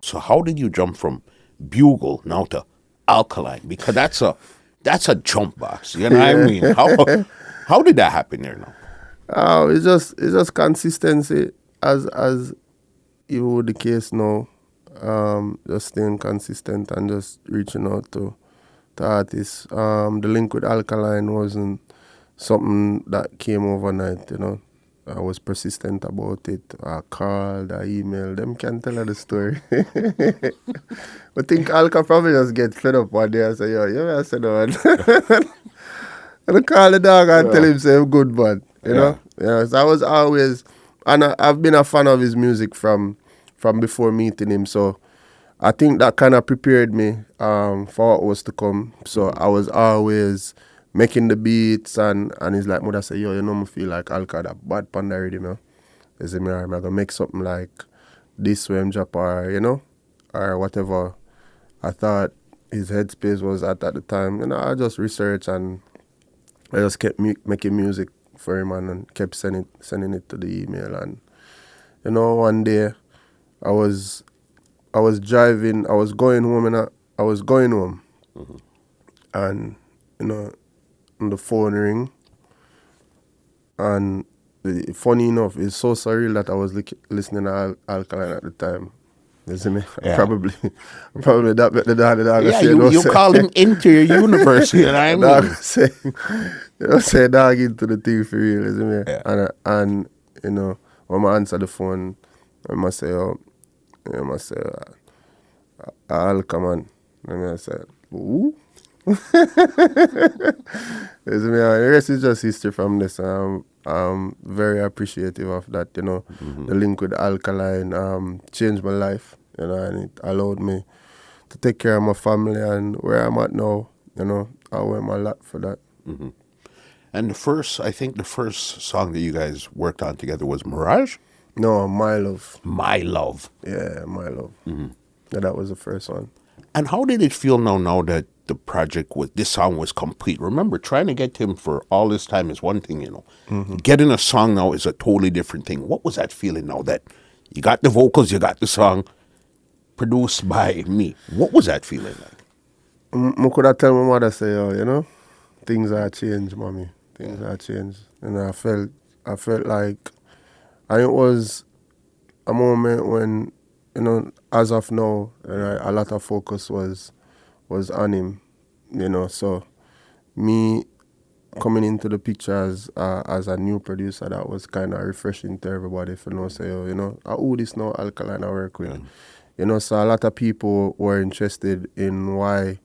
So how did you jump from Bugle now to Alkaline? Because that's a jump, boss. You know what I mean? How did that happen there now? Oh, it's just consistency as you would the case now. Just staying consistent and just reaching out to artists. The link with Alkaline wasn't something that came overnight, you know. I was persistent about it. I called, I emailed. Them can tell her the story. I think Alka probably just get fed up one day and say, yo, I said, no. And I call the dog and tell him, say, I'm good, man. You know? Yeah, so I was always, and I've been a fan of his music from before meeting him. So I think that kind of prepared me for what was to come. So I was always making the beats, and he's like, mother say, yo, you know, me feel like Alka that bad panda already, man. Is it me? I'm gonna make something like this way, drop, or you know, or whatever. I thought his headspace was at the time. You know, I just researched and I just kept making music for him and kept sending it to the email. And you know, one day I was driving, I was going home, and you know, the phone ring, and funny enough, it's so surreal that I was listening to Alkaline at the time. You see me? Yeah. Probably that the dog Yeah, say, you call him into your universe. You know what I dog mean? say dog into the thing for real, you see me? Yeah. And you know, when I answer the phone, I must say, Alka, man. And I said, ooh. You see me? The rest is just history from this. I'm very appreciative of that, you know. The link with Alkaline changed my life, you know, and it allowed me to take care of my family and where I'm at now, you know. I owe him a lot for that. And I think the first song that you guys worked on together was Mirage? No, My Love. My Love. Yeah, My Love. Yeah, that was the first one. And how did it feel now that the project this song was complete? Remember, trying to get him for all this time is one thing, you know. Getting a song now is a totally different thing. What was that feeling now that you got the vocals, you got the song produced by me? What was that feeling like? I could have tell my mother, say, oh, you know, things are changed, mommy. Things are changed. And I felt like, and it was a moment when, you know, as of now, a lot of focus was on him, you know. So me coming into the picture as a new producer, that was kind of refreshing to everybody for know, say, oh, you know, who this now Alkaline I work with. You know, so a lot of people were interested in why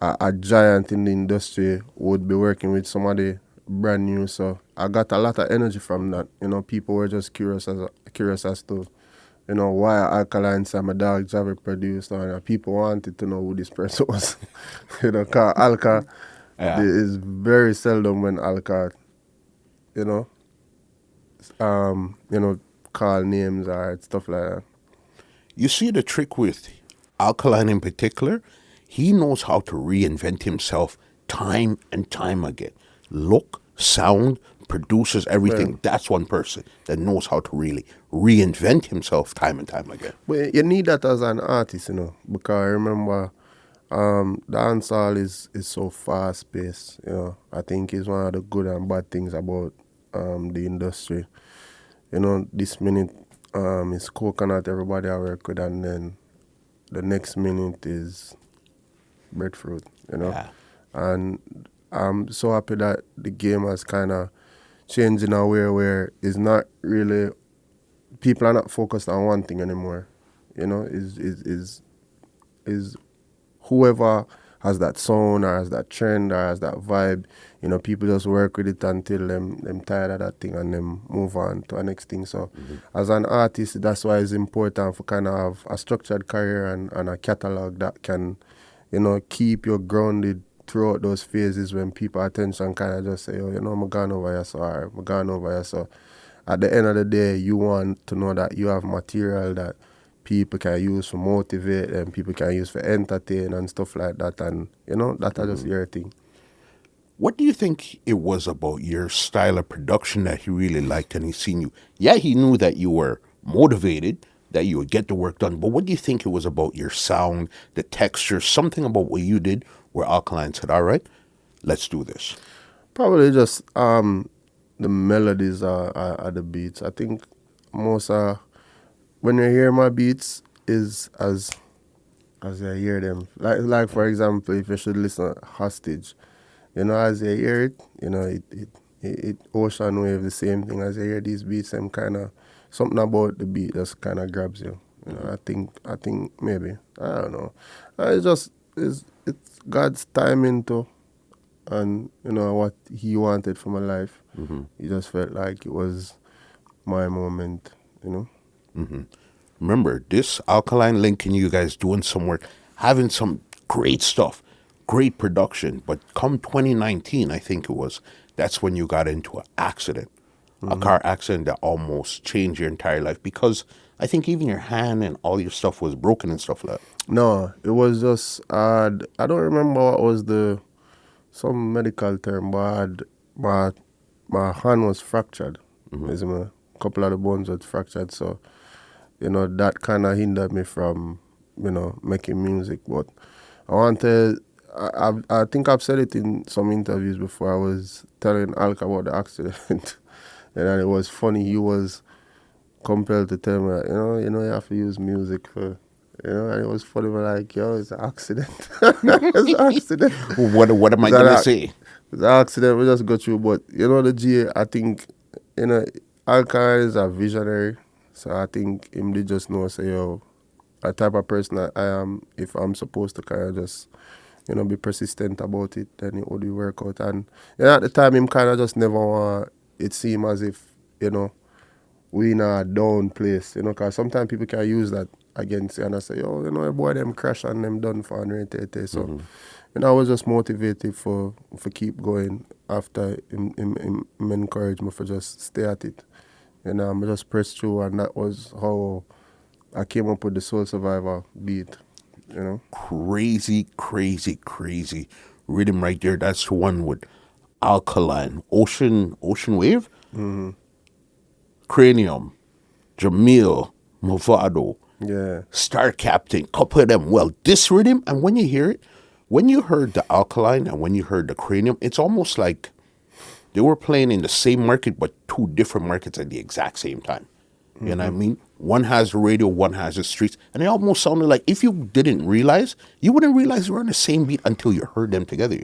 a giant in the industry would be working with somebody brand new. So I got a lot of energy from that. You know, people were just curious as to, you know, why Alkaline said my dog Jahvy produced, and people wanted to know who this person was. You know, cause Alka is very seldom when Alka, you know, call names or stuff like that. You see the trick with Alkaline in particular, he knows how to reinvent himself time and time again. Look, sound, producers, everything. Yeah. That's one person that knows how to really reinvent himself time and time again. But you need that as an artist, you know, because I remember dancehall is so fast paced, you know. I think it's one of the good and bad things about the industry. You know, this minute is coconut, everybody I work with, and then the next minute is breadfruit, you know. Yeah. And I'm so happy that the game has kind of changed in a way where it's not really, people are not focused on one thing anymore. You know, is whoever has that sound or has that trend or has that vibe, you know, people just work with it until them tired of that thing and then move on to the next thing. So as an artist, that's why it's important for kind of have a structured career and a catalog that can, you know, keep you grounded throughout those phases when people attention kind of just say, oh, you know, I'm gone over here, so I'm gone over here. So at the end of the day, you want to know that you have material that people can use for motivate and people can use for entertain and stuff like that. And, you know, that's just your thing. What do you think it was about your style of production that he really liked and he seen you? Yeah, he knew that you were motivated, that you would get the work done. But what do you think it was about your sound, the texture, something about what you did where Alkaline said, all right, let's do this? Probably just the melodies are the beats. I think most when you hear my beats is as I hear them. Like for example, if you should listen to Hostage, as you hear it, it ocean wave the same thing as you hear these beats. Them kind of something about the beat just kind of grabs you. I think maybe I don't know. It's God's timing too, and what He wanted for my life. He just felt like it was my moment. Remember, this Alkaline linking you guys doing some work, having some great stuff, great production. But come 2019, I think it was, that's when you got into an accident, a car accident that almost changed your entire life because I think even your hand and all your stuff was broken and stuff like that. No, it was just I don't remember what was some medical term, but my hand was fractured. A couple of the bones was fractured, so that kind of hindered me from making music. But I wanted. I think I've said it in some interviews before. I was telling Alka about the accident, and then it was funny. He was compelled to tell me, you have to use music for. And it was funny. We're like, yo, it's an accident. It's an accident. What am I going to say? It's an accident. We just go through. But, the G, I think, Alkaline is a visionary. So I think him did just know, say, yo, a type of person that I am, if I'm supposed to kind of just, be persistent about it, then it would work out. And, at the time, him kind of just never want it seem as if, we in a down place, because sometimes people can use that against you and I say, oh, boy, them crash and them done for and so, I was just motivated for keep going after him encourage me for just stay at it. I just pressed through, and that was how I came up with the Soul Survivor beat, Crazy rhythm right there. That's the one with Alkaline, Ocean Wave, Cranium, Jamil, Movado, Yeah. Star Captain, couple of them. Well, this rhythm, and when you hear it, when you heard the Alkaline and when you heard the Cranium, it's almost like they were playing in the same market, but two different markets at the exact same time. You know what I mean? One has the radio, one has the streets. And it almost sounded like if you didn't realize, you wouldn't realize they were on the same beat until you heard them together,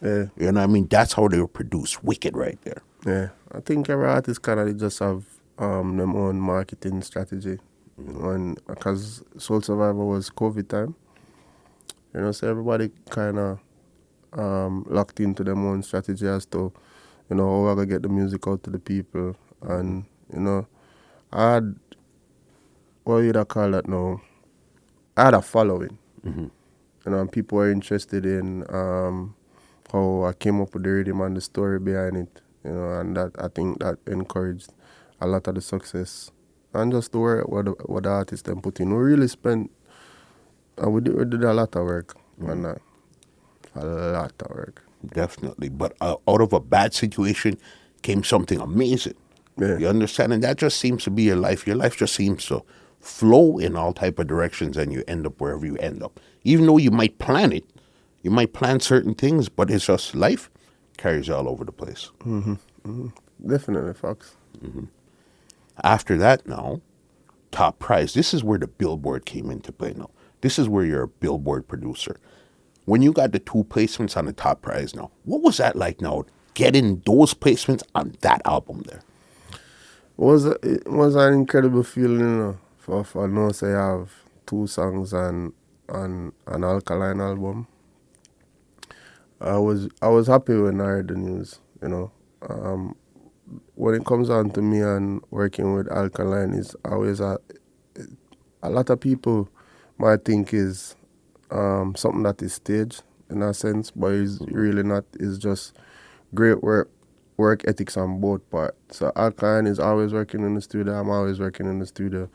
Yeah. You know what I mean? That's how they were produced. Wicked right there. Yeah. I think every artist kind of just have them own marketing strategy. And because Soul Survivor was COVID time, so everybody kind of locked into them own strategy as to, how we're going to get the music out to the people. And, I had, what would you call that now? I had a following. And people were interested in how I came up with the rhythm and the story behind it. And that I think that encouraged a lot of the success. And just the work what the artists then put in. We really spent, and we did a lot of work on that. A lot of work. Definitely. But out of a bad situation came something amazing. Yeah. You understand? And that just seems to be your life. Your life just seems to flow in all type of directions and you end up wherever you end up. Even though you might plan it, you might plan certain things, but it's just life carries you all over the place. Definitely, Fox. After that now, top prize. This is where the Billboard came into play now. This is where you're a Billboard producer. When you got the 2 placements on the top prize now, what was that like now, getting those placements on that album there? It was an incredible feeling, for now say I have 2 songs on an Alkaline album. I was happy when I heard the news, when it comes on to me and working with Alkaline, is always a lot of people might think is something that is staged in a sense, but it's really not. It's just great work ethics on both parts. So Alkaline is always working in the studio. I'm always working in the studio.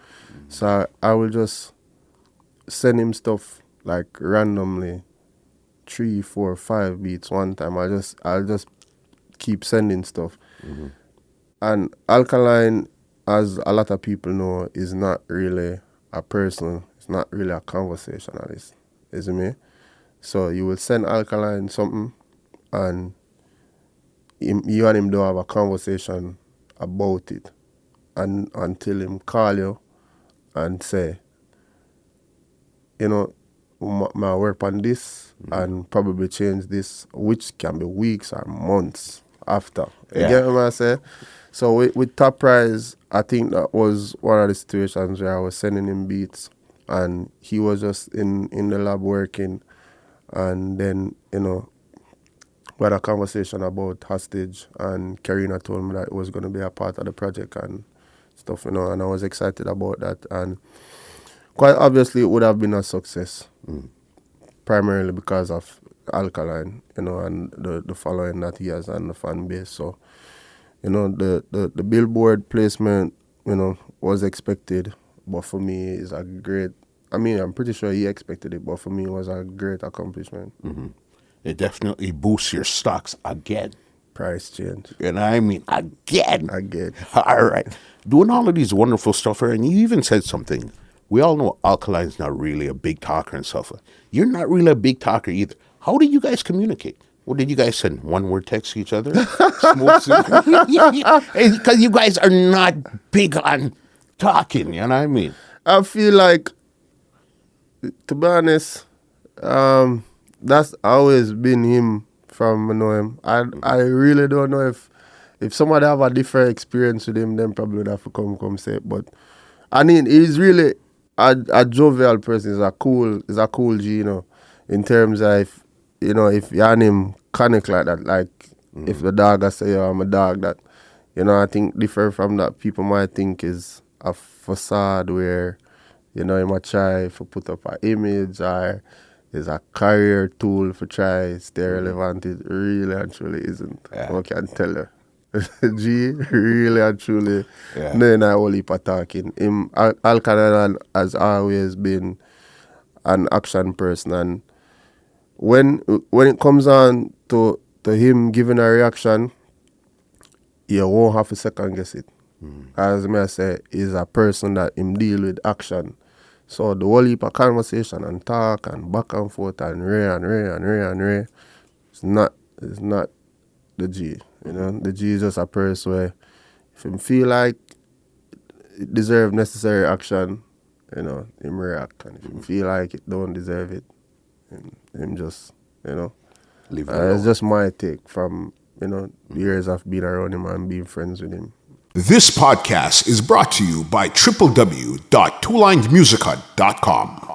So I will just send him stuff like randomly, 3, 4, 5 beats one time. I'll just keep sending stuff. And Alkaline, as a lot of people know, is not really a person. It's not really a conversationalist. Is it me? So you will send Alkaline something, and you and him don't have a conversation about it, and until him call you and say, you know, my work on this and probably change this, which can be weeks or months after. You get what I say? So with Top Prize, I think that was one of the situations where I was sending him beats and he was just in the lab working, and then, you know, we had a conversation about Hostage, and Karina told me that it was going to be a part of the project and stuff, you know, and I was excited about that. And quite obviously, it would have been a success, primarily because of Alkaline, you know, and the following that he has and the fan base. So, you know, the Billboard placement, you know, was expected, but for me, it's a great. I mean, I'm pretty sure he expected it, but for me, it was a great accomplishment. It definitely boosts your stocks again. Price change. And I mean, again. Again. All right. Doing all of these wonderful stuff here, and you even said something. We all know Alkaline's not really a big talker and stuff. You're not really a big talker either. How did you guys communicate? What did you guys send? One-word text to each other? Because you guys are not big on talking, you know what I mean? I feel like, to be honest, that's always been him from I know him. I really don't know if somebody have a different experience with him, then probably would have to come say it. But I mean, he's really a jovial person. He's a cool G, you know, in terms of if you and him connect like that, like if the dog I say, I'm a dog, that, you know, I think different from that people might think is a facade where, you know, he might try to put up an image or is a career tool for try stay relevant. It really and truly isn't. I can tell you. G really and truly no whole heap of talking. Alkaline has always been an action person, and when it comes on to him giving a reaction, you won't have to second guess it. As I say, he's a person that him deal with action. So the whole heap of conversation and talk and back and forth and ray, it's not the G. You know, the G is just a person where if him feel like it deserve necessary action, you know, him react. And if him feel like it don't deserve it, him just, you know. Leave it alone. It's just my take from, you know, years of being around him and being friends with him. This podcast is brought to you by www.twolinedmusichut.com.